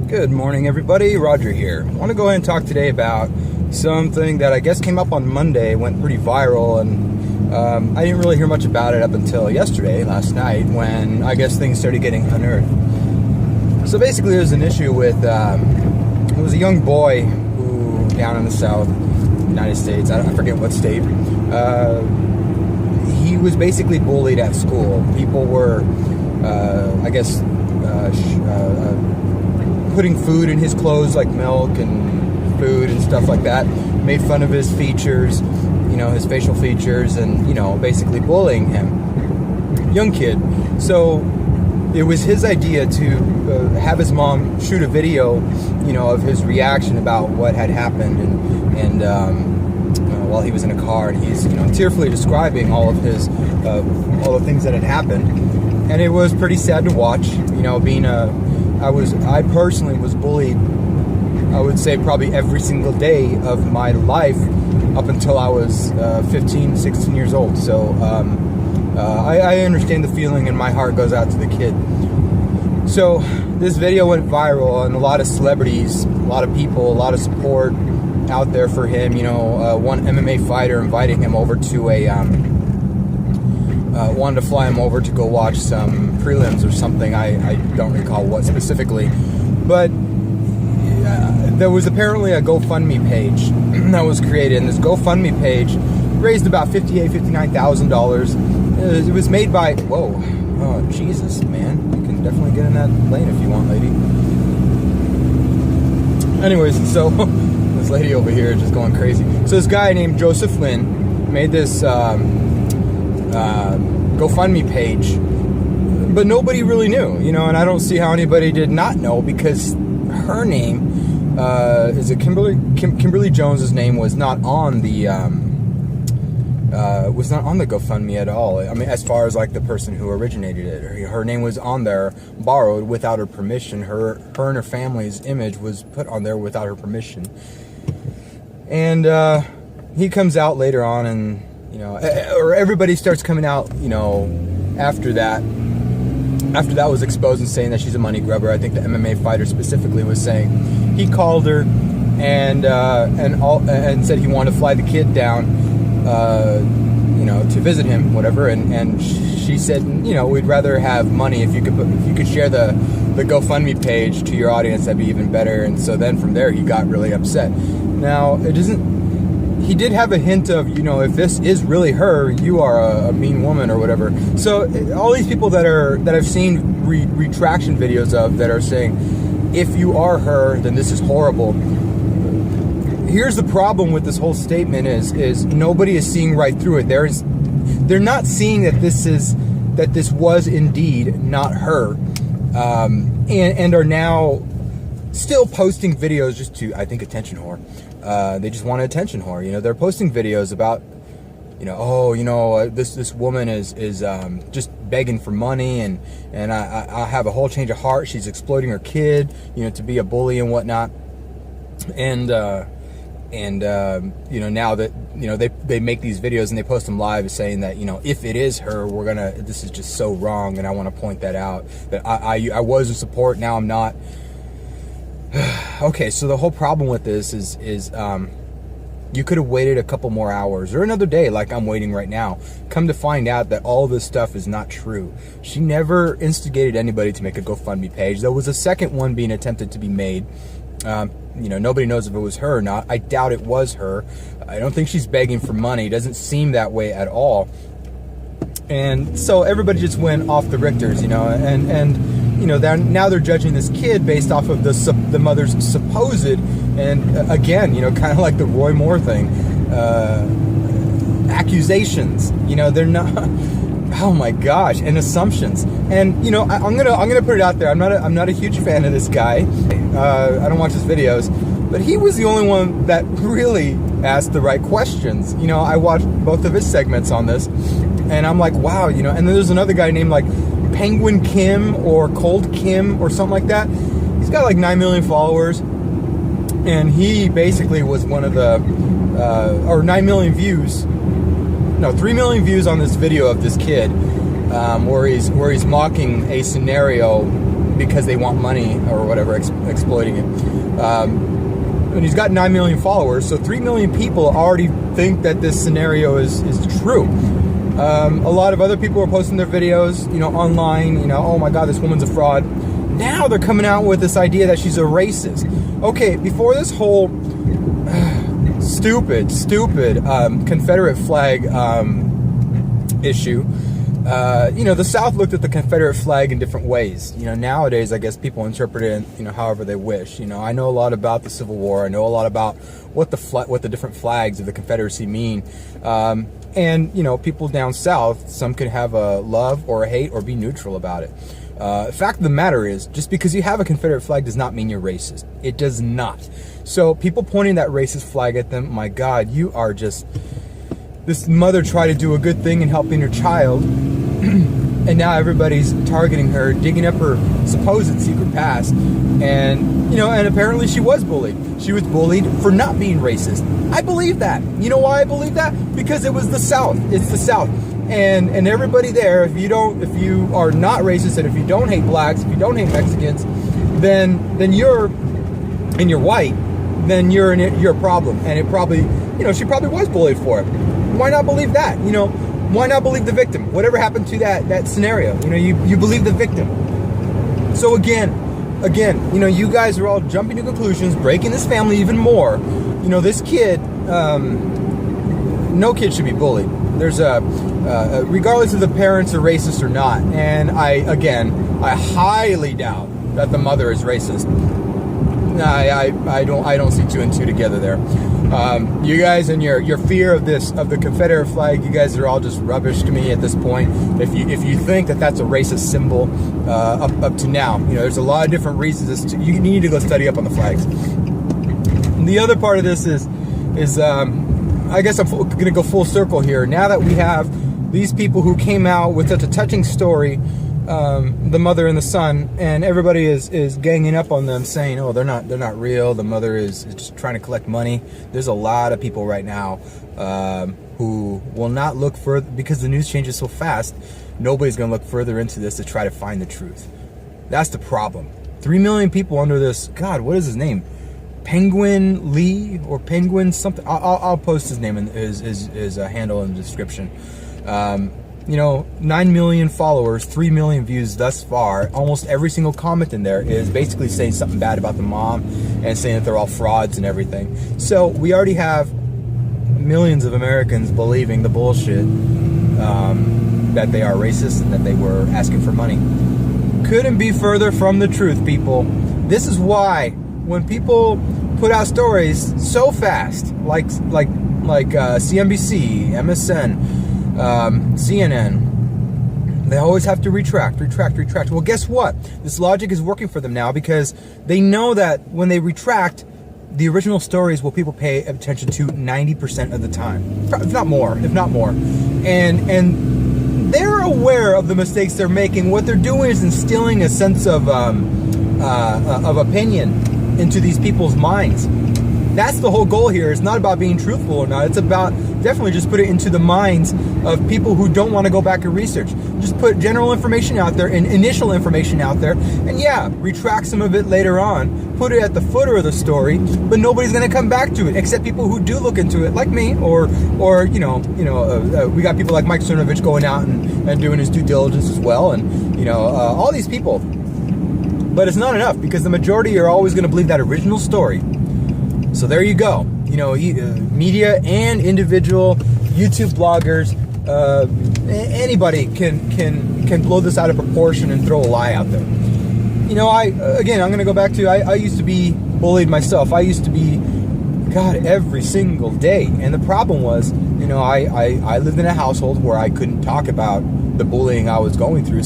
Good morning, everybody. Roger here. I want to go ahead and talk today about something that I guess came up on Monday, went pretty viral, and I didn't really hear much about it up until yesterday, last night, when I guess things started getting unearthed. So basically, there's an issue with, it was a young boy who, down in the South, United States, I forget what state, he was basically bullied at school. People were, putting food in his clothes, like milk and food and stuff like that, made fun of his features, his facial features, and, basically bullying him. Young kid. So it was his idea to have his mom shoot a video, of his reaction about what had happened, and while he was in a car, and he's, tearfully describing all of his, all the things that had happened. And it was pretty sad to watch, I personally was bullied, I would say probably every single day of my life up until I was 15, 16 years old. So I understand the feeling, and my heart goes out to the kid. So this video went viral, and a lot of celebrities, a lot of people, a lot of support out there for him. One MMA fighter inviting him over to wanted to fly him over to go watch some prelims or something. I don't recall what specifically, but there was apparently a GoFundMe page that was created, and this GoFundMe page raised about $58,000. It was made by, oh Jesus, man, you can definitely get in that lane if you want, lady. Anyways, so this lady over here is just going crazy. So this guy named Joseph Lam made this GoFundMe page, but nobody really knew, and I don't see how anybody did not know, because her name is it Kimberly Jones's name was not on the GoFundMe at all. I mean, as far as like the person who originated it, her name was on there, borrowed without her permission. Her and her family's image was put on there without her permission. And he comes out later on, and or everybody starts coming out, after that was exposed and saying that she's a money grubber. I think the MMA fighter specifically was saying he called her and said he wanted to fly the kid down, to visit him, whatever. And she said, we'd rather have money. If you could share the GoFundMe page to your audience, that'd be even better. And so then from there, he got really upset. Now he did have a hint of, if this is really her, you are a mean woman or whatever. So all these people that I've seen retraction videos of that are saying, if you are her, then this is horrible. Here's the problem with this whole statement is nobody is seeing right through it. They're not seeing that this was indeed not her, and are now still posting videos just to, I think, attention whore. They just want an attention whore. They're posting videos about, this woman is just begging for money, and I have a whole change of heart. She's exploiting her kid, to be a bully and whatnot. And now that, they make these videos and they post them live saying that, if it is her, this is just so wrong. And I want to point that out, that I was in support. Now I'm not. Okay, so the whole problem with this is you could have waited a couple more hours or another day, like I'm waiting right now. Come to find out that all this stuff is not true. She never instigated anybody to make a GoFundMe page. There was a second one being attempted to be made. Nobody knows if it was her or not. I doubt it was her. I don't think she's begging for money. It doesn't seem that way at all. And so everybody just went off the Richters, now they're judging this kid based off of the mother's supposed, and again, kind of like the Roy Moore thing, accusations. They're not. Oh my gosh, and assumptions. And I'm gonna put it out there. I'm not a huge fan of this guy. I don't watch his videos, but he was the only one that really asked the right questions. I watched both of his segments on this, and I'm like, wow. And then there's another guy named like Penguin Kim or Cold Kim or something like that. He's got like 9 million followers, and he basically was one of the or 9 million views. No, 3 million views on this video of this kid, where he's mocking a scenario because they want money or whatever, exploiting it. And he's got 9 million followers, so 3 million people already think that this scenario is true. A lot of other people are posting their videos, online, oh my God, this woman's a fraud. Now they're coming out with this idea that she's a racist. Okay, before this whole stupid Confederate flag issue, the South looked at the Confederate flag in different ways. Nowadays, I guess people interpret it, however they wish. I know a lot about the Civil War. I know a lot about what the different flags of the Confederacy mean. And people down South, some could have a love or a hate or be neutral about it. The fact of the matter is, just because you have a Confederate flag does not mean you're racist. It does not. So people pointing that racist flag at them, my God, you are just... This mother tried to do a good thing in helping her child, and now everybody's targeting her, digging up her supposed secret past, and apparently she was bullied. She was bullied for not being racist. I believe that. You know why I believe that? Because it was the South. It's the South. And everybody there, if you are not racist, and if you don't hate blacks, if you don't hate Mexicans, then you're white, then you're a problem. And it probably, she probably was bullied for it. Why not believe that? Why not believe the victim? Whatever happened to that scenario? You believe the victim. So again, you guys are all jumping to conclusions, breaking this family even more. This kid, no kid should be bullied. There's regardless if the parents are racist or not. And I highly doubt that the mother is racist. I don't see two and two together there. You guys and your fear of the Confederate flag, you guys are all just rubbish to me at this point. If you think that that's a racist symbol, up to now, there's a lot of different reasons. You need to go study up on the flags. And the other part of this is I guess I'm going to go full circle here. Now that we have these people who came out with such a touching story, the mother and the son, and everybody is ganging up on them, saying, "Oh, they're not real. The mother is just trying to collect money." There's a lot of people right now who will not look further because the news changes so fast. Nobody's going to look further into this to try to find the truth. That's the problem. 3 million people under this. God, what is his name? Penguin Lee or Penguin something. I'll post his name and his handle in the description. 9 million followers, 3 million views thus far. Almost every single comment in there is basically saying something bad about the mom and saying that they're all frauds and everything. So we already have millions of Americans believing the bullshit that they are racist and that they were asking for money. Couldn't be further from the truth, people. This is why when people put out stories so fast, like CNBC, MSN, CNN, they always have to retract. Well, guess what? This logic is working for them now because they know that when they retract, the original stories will people pay attention to 90% of the time, if not more. And they're aware of the mistakes they're making. What they're doing is instilling a sense of opinion into these people's minds. That's the whole goal here. It's not about being truthful or not. It's about definitely just put it into the minds of people who don't want to go back and research. Just put general information out there and initial information out there, and yeah, retract some of it later on. Put it at the footer of the story, but nobody's going to come back to it except people who do look into it, like me, or we got people like Mike Cernovich going out and doing his due diligence as well, and all these people. But it's not enough because the majority are always going to believe that original story. So there you go. Media and individual YouTube bloggers, anybody can blow this out of proportion and throw a lie out there. I'm going to go back to, I used to be bullied myself. I used to be, God, every single day. And the problem was, I lived in a household where I couldn't talk about the bullying I was going through.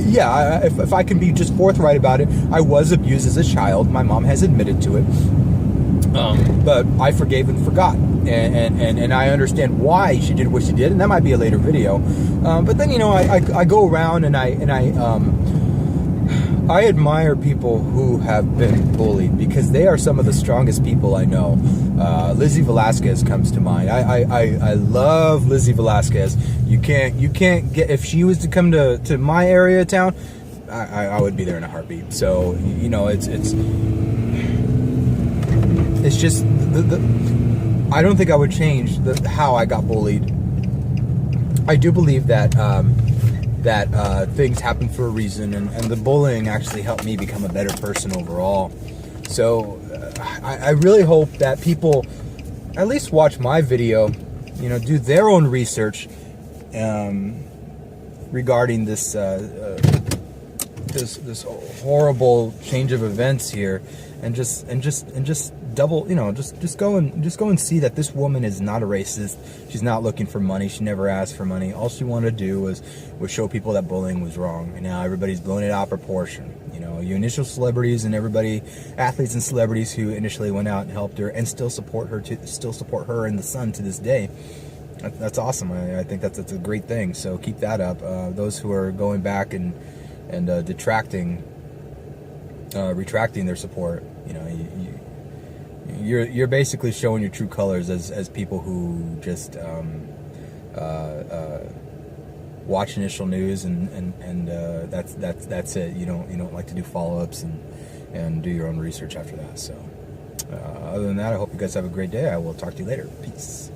If I can be just forthright about it, I was abused as a child. My mom has admitted to it. But I forgave and forgot. And I understand why she did what she did, and that might be a later video. But then, I go around and I I admire people who have been bullied because they are some of the strongest people I know. Lizzie Velasquez comes to mind. I love Lizzie Velasquez. You can't get, if she was to come to my area of town, I would be there in a heartbeat. So, you know, it's just I don't think I would change how I got bullied. I do believe that things happen for a reason, and the bullying actually helped me become a better person overall. So I really hope that people at least watch my video, you know, do their own research regarding this this horrible change of events here, and just double, you know, just go and see that this woman is not a racist. She's not looking for money. She never asked for money. All she wanted to do was show people that bullying was wrong. And now everybody's blown it out of proportion. You know, you initial celebrities and everybody, athletes and celebrities who initially went out and helped her and still support her and the son to this day. That's awesome. I think that's a great thing. So keep that up. Those who are going back and retracting their support, you know, you're basically showing your true colors as people who just watch initial news and that's it. You don't like to do follow-ups and do your own research after that. So other than that, I hope you guys have a great day. I will talk to you later. Peace.